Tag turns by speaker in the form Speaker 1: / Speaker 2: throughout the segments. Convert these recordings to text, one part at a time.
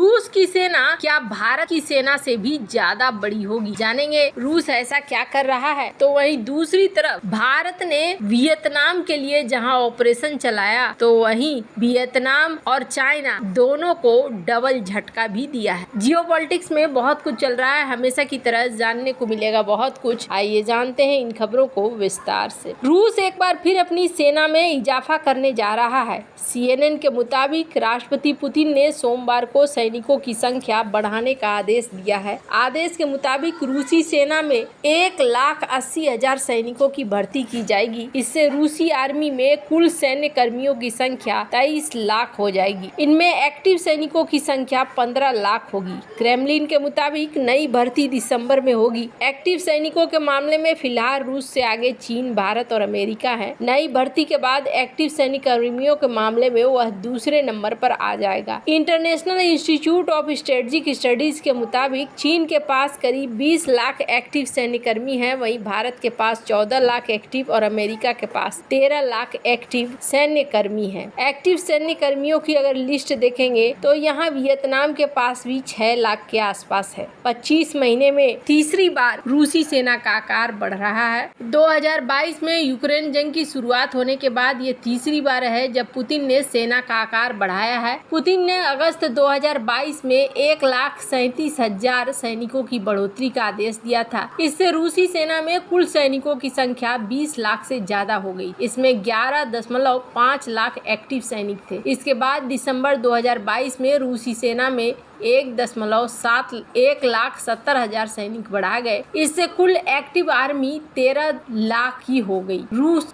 Speaker 1: रूस की सेना क्या भारत की सेना से भी ज्यादा बड़ी होगी? जानेंगे रूस ऐसा क्या कर रहा है। तो वहीं दूसरी तरफ भारत ने वियतनाम के लिए जहां ऑपरेशन चलाया, तो वहीं वियतनाम और चाइना दोनों को डबल झटका भी दिया है। जियोपॉलिटिक्स में बहुत कुछ चल रहा है, हमेशा की तरह जानने को मिलेगा बहुत कुछ। आइए जानते हैं इन खबरों को विस्तार से। रूस एक बार फिर अपनी सेना में इजाफा करने जा रहा है। CNN के मुताबिक राष्ट्रपति पुतिन ने सोमवार को सैनिकों की संख्या बढ़ाने का आदेश दिया है। आदेश के मुताबिक रूसी सेना में 1,80,000 सैनिकों की भर्ती की जाएगी। इससे रूसी आर्मी में कुल सैन्य कर्मियों की संख्या 23 लाख हो जाएगी। इनमें एक्टिव सैनिकों की संख्या 15 लाख होगी। क्रेमलिन के मुताबिक नई भर्ती दिसंबर में होगी। एक्टिव सैनिकों के मामले में फिलहाल रूस से आगे चीन, भारत और अमेरिका है। नई भर्ती के बाद एक्टिव सैनिक कर्मियों के मामले में वह दूसरे नंबर पर आ जाएगा। International institute of strategic studies के मुताबिक चीन के पास करीब 20 लाख एक्टिव सैन्य कर्मी हैं, वहीं भारत के पास 14 लाख एक्टिव और अमेरिका के पास 13 लाख एक्टिव सैन्य कर्मी हैं। एक्टिव सैन्य कर्मियों की अगर लिस्ट देखेंगे तो यहाँ वियतनाम के पास भी 6 लाख के आसपास है। 25 महीने में तीसरी बार रूसी सेना का आकार बढ़ रहा है। 2022 में यूक्रेन जंग की शुरुआत होने के बाद ये तीसरी बार है जब पुतिन ने सेना का आकार बढ़ाया है। पुतिन ने अगस्त 2022 में 1,37,000 सैनिकों की बढ़ोतरी का आदेश दिया था। इससे रूसी सेना में कुल सैनिकों की संख्या 20 लाख से ज्यादा हो गई। इसमें 11.5 लाख एक्टिव सैनिक थे। इसके बाद दिसंबर 2022 में रूसी सेना में 1,70,000 सैनिक बढ़ा गए। इससे कुल एक्टिव आर्मी 13 लाख की हो गई।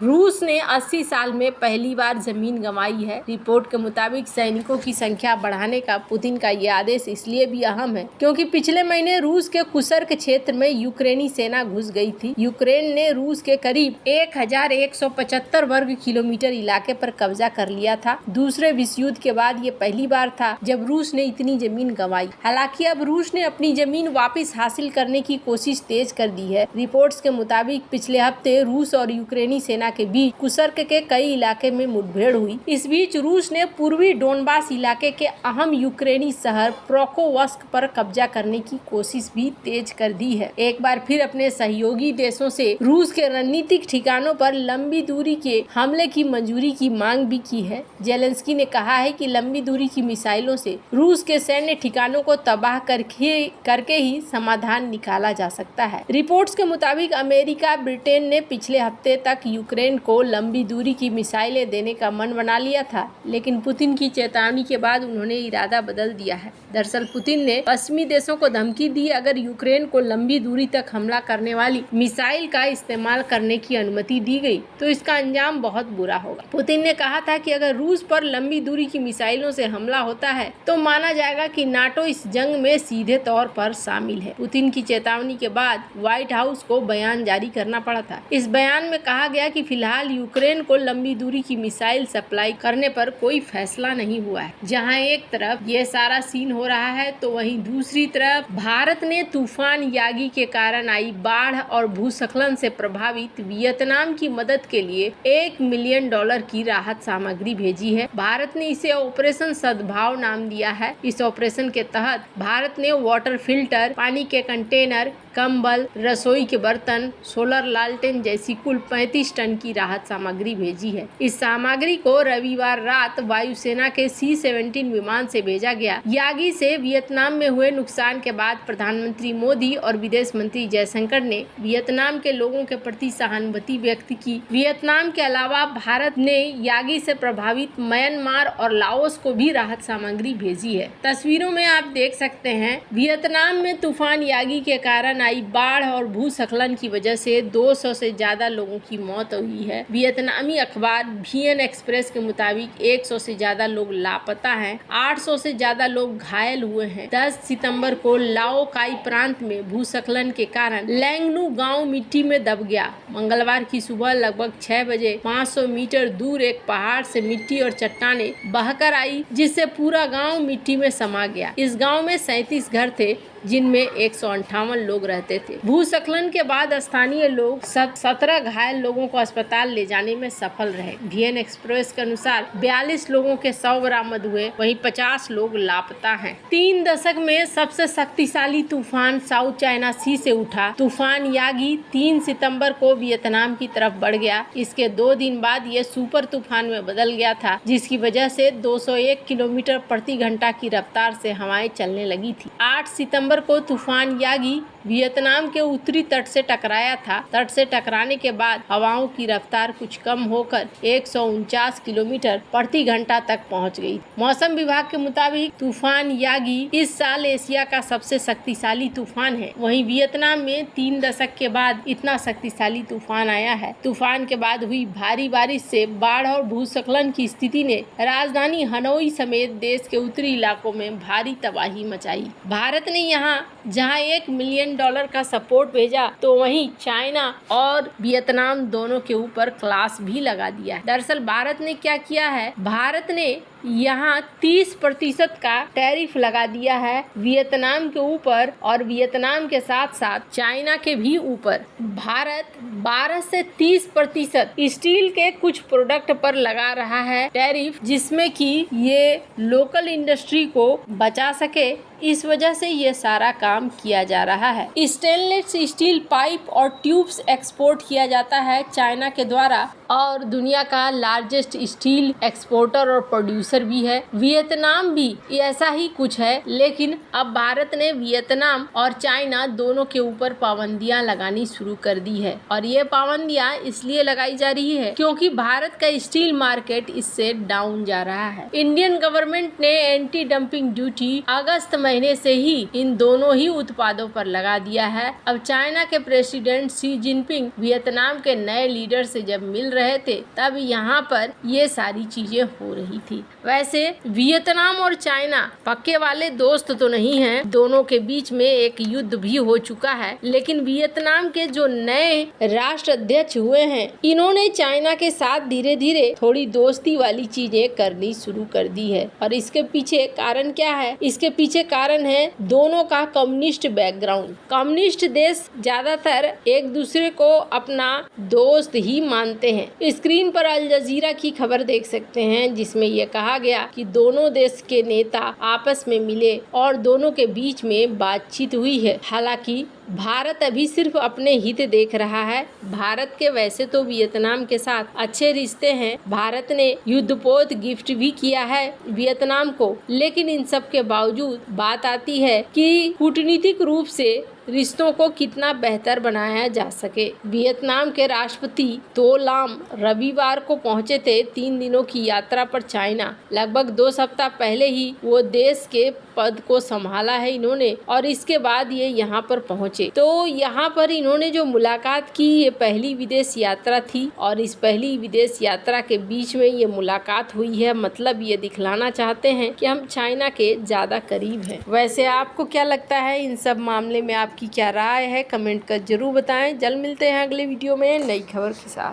Speaker 1: रूस ने 80 साल में पहली बार जमीन गंवाई है। रिपोर्ट के मुताबिक सैनिकों की संख्या बढ़ाने का पुतिन का ये आदेश इसलिए भी अहम है क्योंकि पिछले महीने रूस के कुर्स्क क्षेत्र में यूक्रेनी सेना घुस गई थी। यूक्रेन ने रूस के करीब 1,175 वर्ग किलोमीटर इलाके पर कब्जा कर लिया था। दूसरे विश्व युद्ध के बाद ये पहली बार था जब रूस ने इतनी जमीन गंवाई। हालांकि अब रूस ने अपनी जमीन वापस हासिल करने की कोशिश तेज कर दी है। रिपोर्ट्स के मुताबिक पिछले हफ्ते रूस और यूक्रेनी सेना के बीच कुर्स्क के कई इलाके में मुठभेड़ हुई। इस बीच रूस ने पूर्वी डोनबास इलाके के अहम यूक्रेनी शहर प्रोकोवस्क पर कब्जा करने की कोशिश भी तेज कर दी है। एक बार फिर अपने सहयोगी देशों से रूस के रणनीतिक ठिकानों पर लंबी दूरी के हमले की मंजूरी की मांग भी की है। जेलेंस्की ने कहा है कि लंबी दूरी की मिसाइलों से रूस के सैन्य ठिकानों को तबाह करके ही समाधान निकाला जा सकता है। रिपोर्ट्स के मुताबिक अमेरिका, ब्रिटेन ने पिछले हफ्ते तक यूक्रेन को लंबी दूरी की मिसाइलें देने का मन बना लिया था, लेकिन पुतिन की चेतावनी के बाद उन्होंने इरादा बदल दिया है। दरअसल पुतिन ने पश्चिमी देशों को धमकी दी, अगर यूक्रेन को लंबी दूरी तक हमला करने वाली मिसाइल का इस्तेमाल करने की अनुमति दी गई तो इसका अंजाम बहुत बुरा होगा। पुतिन ने कहा था कि अगर रूस पर लंबी दूरी की मिसाइलों से हमला होता है तो माना जाएगा कि नाटो इस जंग में सीधे तौर पर शामिल है। पुतिन की चेतावनी के बाद व्हाइट हाउस को बयान जारी करना पड़ा था। इस बयान में कहा गया कि फिलहाल यूक्रेन को लंबी दूरी की मिसाइल सप्लाई करने पर कोई फैसला नहीं हुआ है। जहां एक तरफ ये सारा सीन हो रहा है तो वहीं दूसरी तरफ भारत ने तूफान यागी के कारण आई बाढ़ और भूस्खलन से प्रभावित वियतनाम की मदद के लिए $1 मिलियन की राहत सामग्री भेजी है। भारत ने इसे ऑपरेशन सद्भाव नाम दिया है। इस ऑपरेशन के तहत भारत ने वाटर फिल्टर, पानी के कंटेनर, कंबल, रसोई के बर्तन, सोलर लालटेन जैसी कुल 35 टन की राहत सामग्री भेजी है। इस सामग्री को रविवार रात वायुसेना के C-17 विमान से भेजा गया। यागी से वियतनाम में हुए नुकसान के बाद प्रधानमंत्री मोदी और विदेश मंत्री जयशंकर ने वियतनाम के लोगों के प्रति सहानुभूति व्यक्त की। वियतनाम के अलावा भारत ने यागी से प्रभावित म्यांमार और लाओस को भी राहत सामग्री भेजी है। तस्वीरों में आप देख सकते हैं वियतनाम में तूफान यागी के कारण आई बाढ़ और भूस्खलन की वजह से 200 से ज्यादा लोगों की मौत हुई है। वियतनामी अखबार VN एक्सप्रेस के मुताबिक 100 से ज्यादा लोग लापता हैं, 800 से ज्यादा लोग घायल हुए हैं। 10 सितंबर को लाओ काई प्रांत में भूस्खलन के कारण लैंगनू गांव मिट्टी में दब गया। मंगलवार की सुबह लगभग 6 बजे 500 मीटर दूर एक पहाड़ से मिट्टी और चट्टानें बहकर आई, जिससे पूरा गांव मिट्टी में समा गया। इस गांव में 37 घर थे। जिनमें 158 लोग रहते थे। भूस्खलन के बाद स्थानीय लोग 17 घायल लोगों को अस्पताल ले जाने में सफल रहे। VN एक्सप्रेस के अनुसार 42 लोगों के शव बरामद हुए, वहीं 50 लोग लापता हैं। 3 दशक में सबसे शक्तिशाली तूफान साउथ चाइना सी से उठा। तूफान यागी 3 सितंबर को वियतनाम की तरफ बढ़ गया। इसके 2 दिन बाद ये सुपर तूफान में बदल गया था, जिसकी वजह से 201 किलोमीटर प्रति घंटा की रफ्तार से हवाएं चलने लगी थी। 8 सितंबर को तूफान यागी वियतनाम के उत्तरी तट से टकराया था। तट से टकराने के बाद हवाओं की रफ्तार कुछ कम होकर 149 किलोमीटर प्रति घंटा तक पहुंच गई। मौसम विभाग के मुताबिक तूफान यागी इस साल एशिया का सबसे शक्तिशाली तूफान है। वहीं वियतनाम में 3 दशक के बाद इतना शक्तिशाली तूफान आया है। तूफान के बाद हुई भारी बारिश से बाढ़ और भूस्खलन की स्थिति ने राजधानी हनोई समेत देश के उत्तरी इलाकों में भारी तबाही मचाई। भारत ने जहां $1 मिलियन का सपोर्ट भेजा, तो वहीं चाइना और वियतनाम दोनों के ऊपर क्लास भी लगा दिया है। दरअसल भारत ने क्या किया है, भारत ने यहाँ 30% का टैरिफ लगा दिया है वियतनाम के ऊपर, और वियतनाम के साथ साथ चाइना के भी ऊपर। भारत 12 से 30% स्टील के कुछ प्रोडक्ट पर लगा रहा है टैरिफ, जिसमें कि ये लोकल इंडस्ट्री को बचा सके। इस वजह से ये सारा काम किया जा रहा है। स्टेनलेस स्टील पाइप और ट्यूब्स एक्सपोर्ट किया जाता है चाइना के द्वारा, और दुनिया का लार्जेस्ट स्टील एक्सपोर्टर और प्रोड्यूसर भी है। वियतनाम भी ऐसा ही कुछ है, लेकिन अब भारत ने वियतनाम और चाइना दोनों के ऊपर पाबंदियां लगानी शुरू कर दी है, और ये पाबंदियां इसलिए लगाई जा रही है क्योंकि भारत का स्टील मार्केट इससे डाउन जा रहा है। इंडियन गवर्नमेंट ने एंटी डंपिंग ड्यूटी अगस्त महीने से ही इन दोनों ही उत्पादों पर लगा दिया है। अब चाइना के प्रेसिडेंट शी जिनपिंग वियतनाम के नए लीडर से जब मिल रहे थे, तब यहाँ पर ये सारी चीजें हो रही थी। वैसे वियतनाम और चाइना पक्के वाले दोस्त तो नहीं हैं, दोनों के बीच में एक युद्ध भी हो चुका है, लेकिन वियतनाम के जो नए राष्ट्राध्यक्ष हुए हैं, इन्होंने चाइना के साथ धीरे धीरे थोड़ी दोस्ती वाली चीजें करनी शुरू कर दी है। और इसके पीछे कारण क्या है? इसके पीछे कारण है दोनों का कम्युनिस्ट बैकग्राउंड। कम्युनिस्ट देश ज्यादातर एक दूसरे को अपना दोस्त ही मानते हैं। स्क्रीन पर अल जजीरा की खबर देख सकते हैं, जिसमें यह कहा गया कि दोनों देश के नेता आपस में मिले और दोनों के बीच में बातचीत हुई है। हालांकि भारत अभी सिर्फ अपने हित देख रहा है। भारत के वैसे तो वियतनाम के साथ अच्छे रिश्ते हैं, भारत ने युद्धपोत गिफ्ट भी किया है वियतनाम को, लेकिन इन सब के बावजूद बात आती है कि कूटनीतिक रूप से रिश्तों को कितना बेहतर बनाया जा सके। वियतनाम के राष्ट्रपति तो लाम रविवार को पहुंचे थे 3 दिनों की यात्रा पर चाइना। लगभग 2 सप्ताह पहले ही वो देश के पद को संभाला है इन्होंने, और इसके बाद ये यहाँ पर पहुंचे। तो यहाँ पर इन्होंने जो मुलाकात की, ये पहली विदेश यात्रा थी, और इस पहली विदेश यात्रा के बीच में ये मुलाकात हुई है। मतलब ये दिखलाना चाहते हैं कि हम चाइना के ज्यादा करीब हैं। वैसे आपको क्या लगता है इन सब मामले में? आपकी क्या राय है? कमेंट कर जरूर बताएं। जल्द मिलते हैं अगले वीडियो में नई खबर के साथ।